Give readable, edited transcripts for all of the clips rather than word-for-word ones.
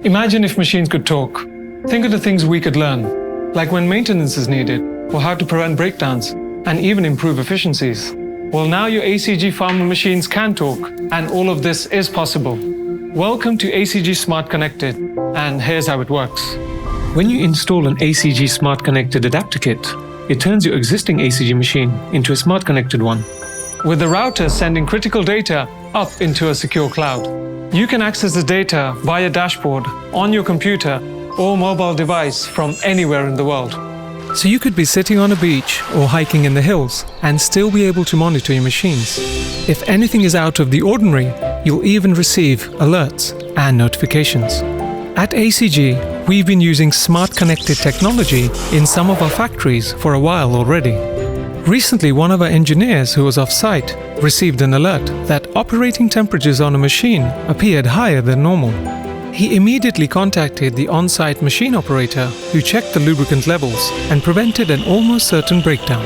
Imagine if machines could talk. Think of the things we could learn, like when maintenance is needed, or how to prevent breakdowns, and even improve efficiencies. Well, now your ACG pharma machines can talk, and all of this is possible. Welcome to ACG Smart Connected, and here's how it works. When you install an ACG Smart Connected adapter kit, it turns your existing ACG machine into a Smart Connected one, with the router sending critical data up into a secure cloud. You can access the data via dashboard, on your computer, or mobile device from anywhere in the world. So you could be sitting on a beach or hiking in the hills and still be able to monitor your machines. If anything is out of the ordinary, you'll even receive alerts and notifications. At ACG, we've been using Smart Connected technology in some of our factories for a while already. Recently, one of our engineers who was off-site received an alert that operating temperatures on a machine appeared higher than normal. He immediately contacted the on-site machine operator, who checked the lubricant levels and prevented an almost certain breakdown.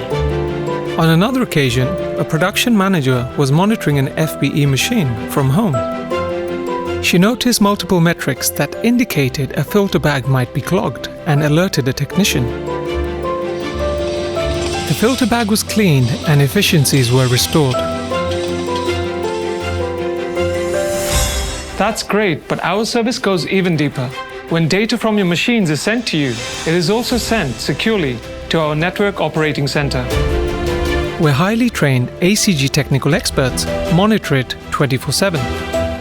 On another occasion, a production manager was monitoring an FBE machine from home. She noticed multiple metrics that indicated a filter bag might be clogged and alerted a technician. The filter bag was cleaned and efficiencies were restored. That's great, but our service goes even deeper. When data from your machines is sent to you, it is also sent securely to our network operating center, where highly trained ACG technical experts monitor it 24/7,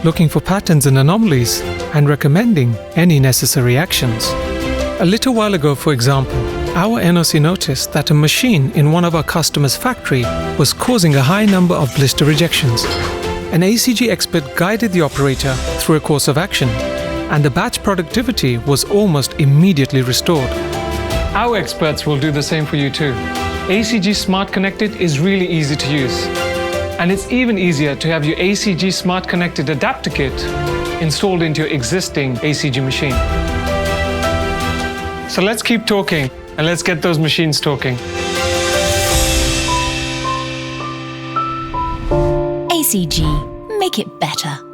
looking for patterns and anomalies and recommending any necessary actions. A little while ago, for example, our NOC noticed that a machine in one of our customers' factory was causing a high number of blister rejections. An ACG expert guided the operator through a course of action, and the batch productivity was almost immediately restored. Our experts will do the same for you too. ACG Smart Connected is really easy to use. And it's even easier to have your ACG Smart Connected adapter kit installed into your existing ACG machine. So let's keep talking, and let's get those machines talking. ACG. Make it better.